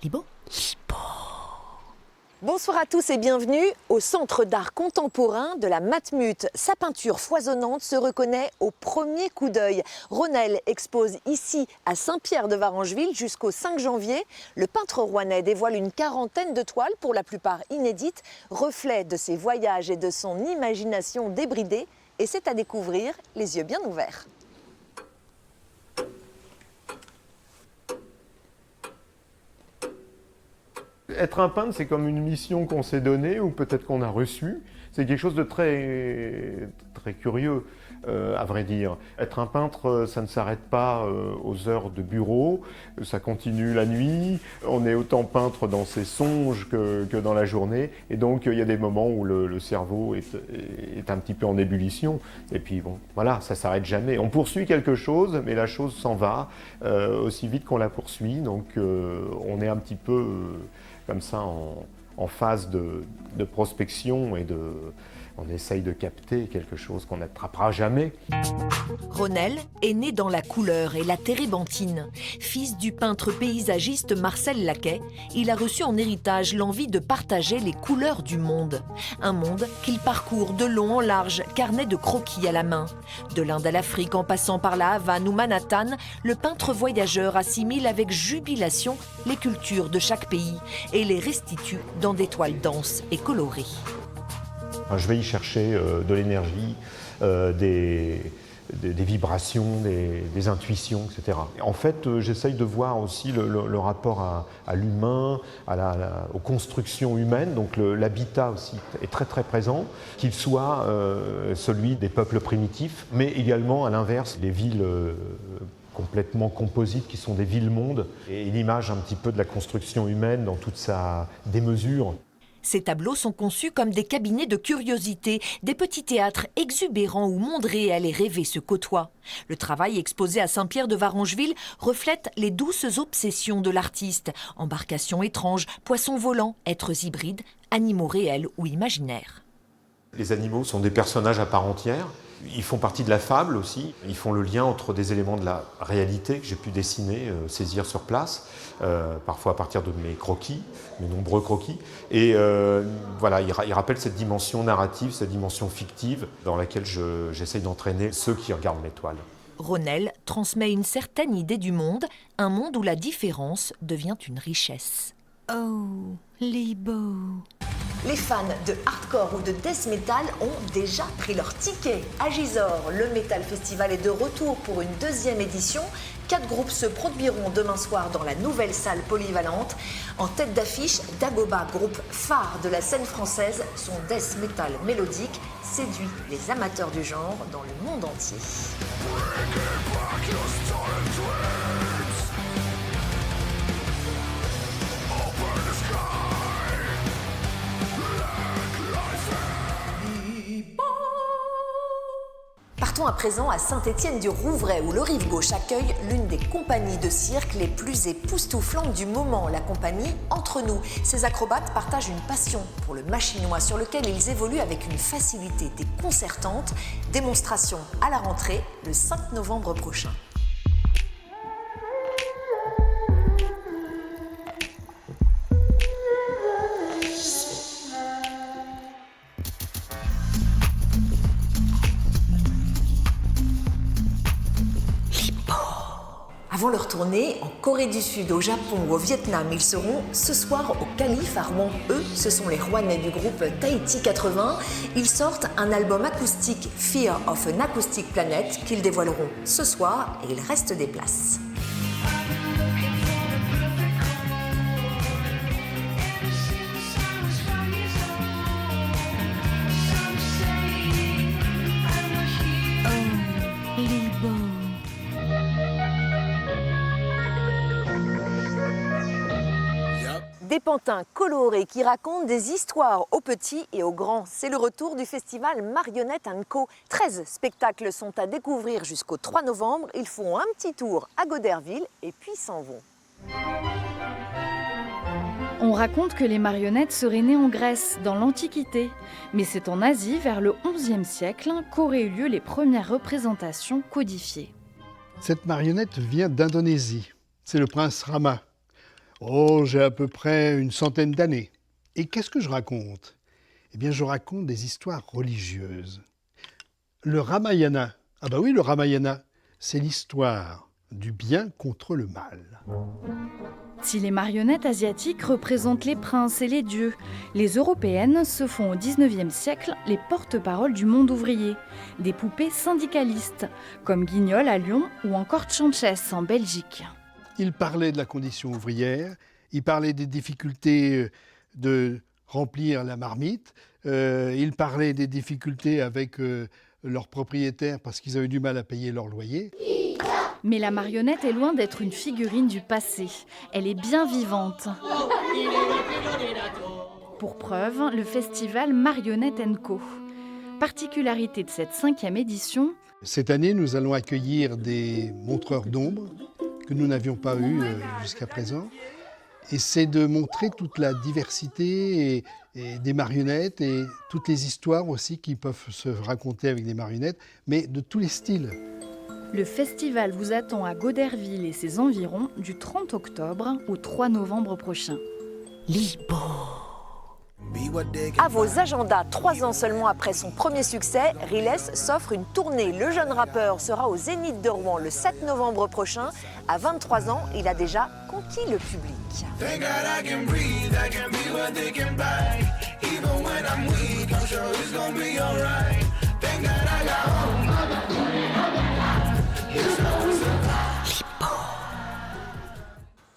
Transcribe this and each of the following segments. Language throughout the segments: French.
Libo. Bonsoir à tous et bienvenue au Centre d'art contemporain de la Matmut. Sa peinture foisonnante se reconnaît au premier coup d'œil. Ronel expose ici à Saint-Pierre-de-Varengeville jusqu'au 5 janvier. Le peintre rouennais dévoile une quarantaine de toiles, pour la plupart inédites, reflet de ses voyages et de son imagination débridée. Et c'est à découvrir les yeux bien ouverts. Être un peintre, c'est comme une mission qu'on s'est donnée ou peut-être qu'on a reçue. C'est quelque chose de très curieux, à vrai dire. Être un peintre, ça ne s'arrête pas aux heures de bureau, ça continue la nuit. On est autant peintre dans ses songes que dans la journée. Et donc, il y a des moments où le cerveau est un petit peu en ébullition. Et puis, bon, voilà, ça ne s'arrête jamais. On poursuit quelque chose, mais la chose s'en va aussi vite qu'on la poursuit. Donc, on est un petit peu comme ça en phase de prospection et on essaye de capter quelque chose qu'on n'attrapera jamais. Ronel est né dans la couleur et la térébenthine. Fils du peintre paysagiste Marcel Laquet, il a reçu en héritage l'envie de partager les couleurs du monde. Un monde qu'il parcourt de long en large, carnet de croquis à la main. De l'Inde à l'Afrique en passant par la Havane ou Manhattan, le peintre voyageur assimile avec jubilation les cultures de chaque pays et les restitue dans des toiles denses et colorées. Je vais y chercher de l'énergie, des vibrations, des intuitions, etc. En fait, j'essaye de voir aussi le rapport à l'humain, aux constructions humaines. Donc l'habitat aussi est très présent, qu'il soit celui des peuples primitifs, mais également à l'inverse, les villes complètement composites qui sont des villes-mondes, et l'image un petit peu de la construction humaine dans toute sa démesure. Ces tableaux sont conçus comme des cabinets de curiosité, des petits théâtres exubérants où monde réel et rêvé se côtoient. Le travail exposé à Saint-Pierre-de-Varengeville reflète les douces obsessions de l'artiste. Embarcations étranges, poissons volants, êtres hybrides, animaux réels ou imaginaires. Les animaux sont des personnages à part entière. Ils font partie de la fable aussi. Ils font le lien entre des éléments de la réalité que j'ai pu dessiner, saisir sur place, parfois à partir de mes croquis, mes nombreux croquis. Et voilà, ils rappellent cette dimension narrative, cette dimension fictive dans laquelle j'essaye d'entraîner ceux qui regardent mes toiles. Ronel transmet une certaine idée du monde, un monde où la différence devient une richesse. Oh, Libo. Les fans de hardcore ou de death metal ont déjà pris leur ticket. À Gisors, le Metal Festival est de retour pour une deuxième édition. 4 groupes se produiront demain soir dans la nouvelle salle polyvalente. En tête d'affiche, Dagoba, groupe phare de la scène française. Son death metal mélodique séduit les amateurs du genre dans le monde entier. Partons à présent à Saint-Étienne-du-Rouvray où le Rive Gauche accueille l'une des compagnies de cirque les plus époustouflantes du moment, la compagnie Entre Nous. Ces acrobates partagent une passion pour le machinois sur lequel ils évoluent avec une facilité déconcertante. Démonstration à la rentrée le 5 novembre prochain. Avant leur tournée en Corée du Sud, au Japon ou au Vietnam, ils seront ce soir au Calife à Rouen. Eux, ce sont les Rouennais du groupe Tahiti 80. Ils sortent un album acoustique, Fear of an Acoustic Planet, qu'ils dévoileront ce soir et il reste des places. Des pantins colorés qui racontent des histoires aux petits et aux grands. C'est le retour du festival Marionnette & Co. 13 spectacles sont à découvrir jusqu'au 3 novembre. Ils font un petit tour à Goderville et puis s'en vont. On raconte que les marionnettes seraient nées en Grèce, dans l'Antiquité. Mais c'est en Asie, vers le XIe siècle, qu'auraient eu lieu les premières représentations codifiées. Cette marionnette vient d'Indonésie. C'est le prince Rama. Oh, j'ai à peu près une centaine d'années. Et qu'est-ce que je raconte? Eh bien, je raconte des histoires religieuses. Le Ramayana, ah bah oui, le Ramayana, c'est l'histoire du bien contre le mal. Si les marionnettes asiatiques représentent les princes et les dieux, les européennes se font au XIXe siècle les porte-paroles du monde ouvrier, des poupées syndicalistes, comme Guignol à Lyon ou encore Tchanches en Belgique. Il parlait de la condition ouvrière, il parlait des difficultés de remplir la marmite, il parlait des difficultés avec leurs propriétaires parce qu'ils avaient du mal à payer leur loyer. Mais la marionnette est loin d'être une figurine du passé. Elle est bien vivante. Pour preuve, le festival Marionnette & Co. Particularité de cette 5e édition, Cette année, nous allons accueillir des montreurs d'ombre que nous n'avions pas eu jusqu'à présent. Et c'est de montrer toute la diversité et des marionnettes et toutes les histoires aussi qui peuvent se raconter avec des marionnettes, mais de tous les styles. le festival vous attend à Goderville et ses environs du 30 octobre au 3 novembre prochain. Libo. À vos agendas, 3 ans seulement après son premier succès, Riles s'offre une tournée. Le jeune rappeur sera au Zénith de Rouen le 7 novembre prochain. À 23 ans, il a déjà conquis le public.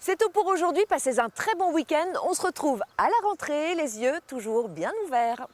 C'est tout pour aujourd'hui, passez un très bon week-end. On se retrouve à la rentrée, les yeux toujours bien ouverts.